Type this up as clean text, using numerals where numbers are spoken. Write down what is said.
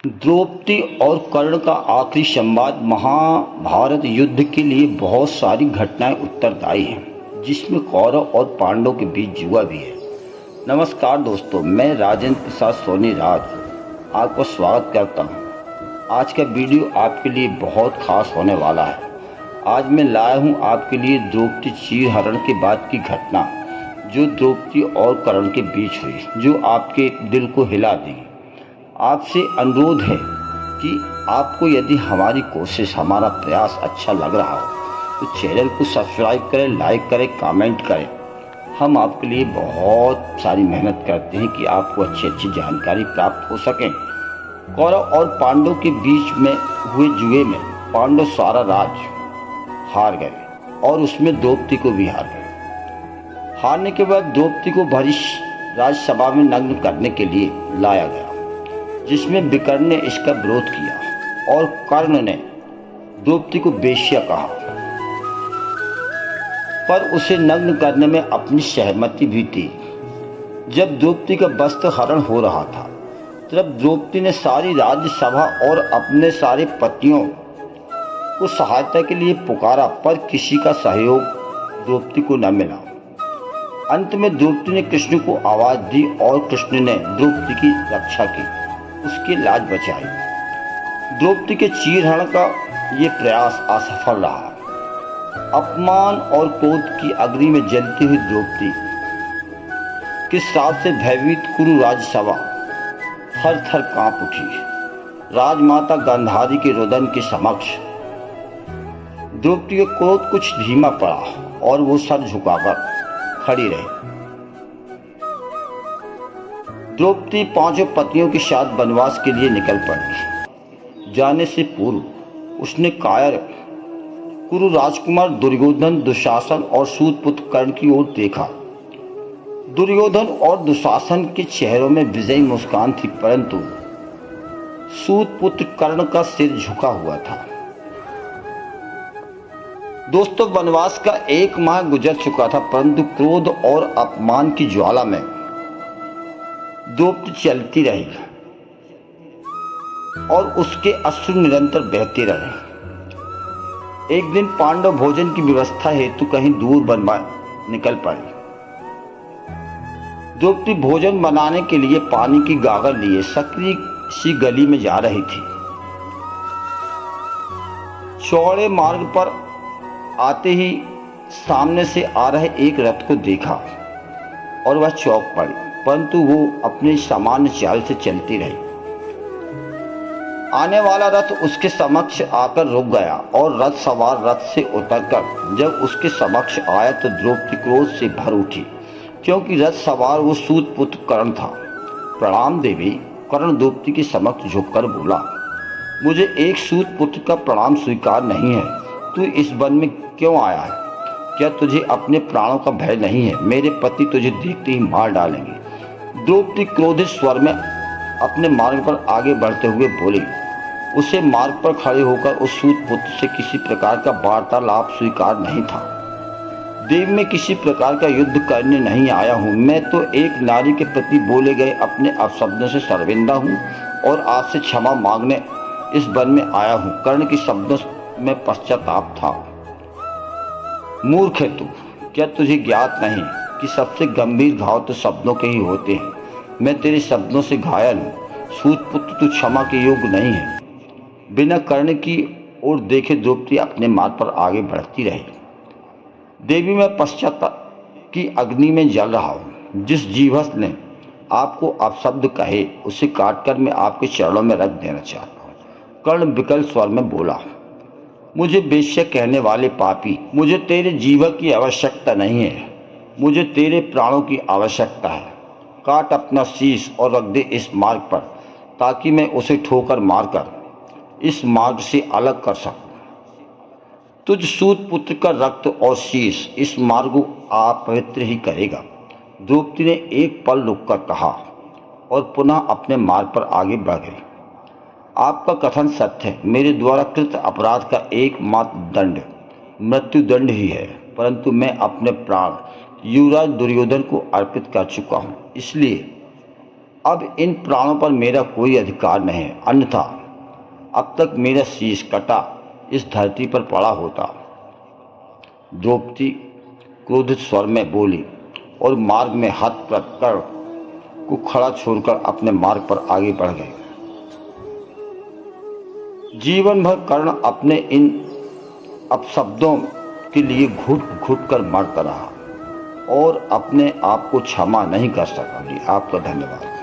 द्रौपदी और कर्ण का आखिरी संवाद महाभारत युद्ध के लिए बहुत सारी घटनाएं उत्तरदायी हैं, जिसमें कौरव और पांडवों के बीच जुआ भी है। नमस्कार दोस्तों, मैं राजेंद्र प्रसाद सोनी राज आपका स्वागत करता हूं। आज का वीडियो आपके लिए बहुत खास होने वाला है। आज मैं लाया हूं आपके लिए द्रौपदी चीरहरण के बाद की घटना, जो द्रौपदी और कर्ण के बीच हुई, जो आपके दिल को हिला देगी। आपसे अनुरोध है कि आपको यदि हमारी कोशिश, हमारा प्रयास अच्छा लग रहा हो तो चैनल को सब्सक्राइब करें, लाइक करें, कमेंट करें। हम आपके लिए बहुत सारी मेहनत करते हैं कि आपको अच्छी अच्छी जानकारी प्राप्त हो सके। कौरव और पांडव के बीच में हुए जुए में पांडव सारा राज हार गए और उसमें द्रौपदी को भी हार गए। हारने के बाद द्रौपदी को भरी राजसभा में नग्न करने के लिए लाया गया, जिसमें विकर्ण ने इसका विरोध किया और कर्ण ने द्रौपदी को वेश्या कहा, पर उसे नग्न करने में अपनी सहमति भी थी। जब द्रौपदी का वस्त्र हरण हो रहा था, तब द्रौपदी ने सारी राज्यसभा और अपने सारे पतियों को सहायता के लिए पुकारा, पर किसी का सहयोग द्रौपदी को न मिला। अंत में द्रौपदी ने कृष्ण को आवाज दी और कृष्ण ने द्रौपदी की रक्षा की, उसकी लाज बचाई। द्रौपदी के चीरहरण का ये प्रयास असफल रहा। अपमान और क्रोध की अग्नि में जलती हुई द्रौपदी के साथ से भयभीत कुरु राजसभा थर थर कांप उठी। राजमाता गांधारी के रुदन के समक्ष द्रौपदी का क्रोध कुछ धीमा पड़ा और वो सर झुकाकर खड़ी रही। द्रौपदी 5 पतियों के साथ वनवास के लिए निकल पड़ी। जाने से पूर्व उसने कायर कुरु राजकुमार दुर्योधन, दुशासन और सूतपुत्र कर्ण की ओर देखा। दुर्योधन और दुशासन के चेहरों में विजयी मुस्कान थी, परंतु सूतपुत्र कर्ण का सिर झुका हुआ था। दोस्तों, वनवास का 1 माह गुजर चुका था, परंतु क्रोध और अपमान की ज्वाला में द्रौपदी चलती रही और उसके अश्रु निरंतर बहते रहे। एक दिन पांडव भोजन की व्यवस्था हेतु कहीं दूर बनवा निकल पड़े। द्रौपदी भोजन बनाने के लिए पानी की गागर लिए सकरी सी गली में जा रही थी। चौड़े मार्ग पर आते ही सामने से आ रहे एक रथ को देखा और वह चौंक पड़ी, परंतु वो अपने सामान्य चाल से चलती रही। आने वाला रथ उसके समक्ष आकर रुक गया और रथ सवार रथ से उतरकर जब उसके समक्ष आया तो द्रौपदी क्रोध से भर उठी, क्योंकि रथ सवार वो सूतपुत्र कर्ण था। प्रणाम देवी। कर्ण द्रौपदी के समक्ष झुककर बोला, मुझे एक सूतपुत्र का प्रणाम स्वीकार नहीं है। तू इस वन में क्यों आया है? क्या तुझे अपने प्राणों का भय नहीं है? मेरे पति तुझे देखते ही मार डालेंगे। द्रौपदी क्रोधित स्वर में अपने मार्ग पर आगे बढ़ते हुए बोली। उसे मार्ग पर खड़े होकर उस सूतपुत्र से किसी प्रकार का वार्तालाप स्वीकार नहीं था। देव, मैं किसी प्रकार का युद्ध करने नहीं आया हूँ। मैं तो एक नारी के प्रति बोले गए अपने अपशब्दों से शर्मिंदा हूँ और आपसे क्षमा मांगने इस वन में आया हूँ। कर्ण के शब्दों में पश्चाताप था। मूर्ख है तू। क्या तुझे ज्ञात नहीं कि सबसे गंभीर घाव तो शब्दों के ही होते हैं? मैं तेरे शब्दों से घायल हूँ। सूतपुत्र, तू क्षमा के योग्य नहीं है। बिना कर्ण की ओर देखे द्रौपदी अपने मार्ग पर आगे बढ़ती रही। देवी, मैं पश्चाताप की अग्नि में जल रहा हूँ। जिस जीवहस्त ने आपको अपशब्द कहे उसे काटकर मैं आपके चरणों में रख देना चाहता हूँ। कर्ण विकल स्वर में बोला, मुझे वेश्या कहने वाले पापी, मुझे तेरे जीवन की आवश्यकता नहीं है। मुझे तेरे प्राणों की आवश्यकता है। काट अपना शीश और रख दे इस मार्ग पर, ताकि मैं उसे ठोकर मारकर इस मार्ग से अलग कर सकूं। तुझ सूतपुत्र का रक्त और शीश इस मार्ग को अपवित्र ही करेगा। द्रौपदी ने एक पल रुककर कहा और पुनः अपने मार्ग पर आगे बढ़ गई। आपका कथन सत्य है। मेरे द्वारा कृत अपराध का एकमात्र दंड मृत्युदंड ही है, परंतु मैं अपने प्राण युवराज दुर्योधन को अर्पित कर चुका हूँ, इसलिए अब इन प्राणों पर मेरा कोई अधिकार नहीं, अन्यथा अब तक मेरा शीश कटा इस धरती पर पड़ा होता। द्रौपदी क्रोधित स्वर में बोली और मार्ग में हाथ रख कर्ण को खड़ा छोड़कर अपने मार्ग पर आगे बढ़ गई। जीवन भर कर्ण अपने इन अपशब्दों के लिए घुट घुट कर मरता रहा और अपने आप को क्षमा नहीं कर सका। आपका धन्यवाद।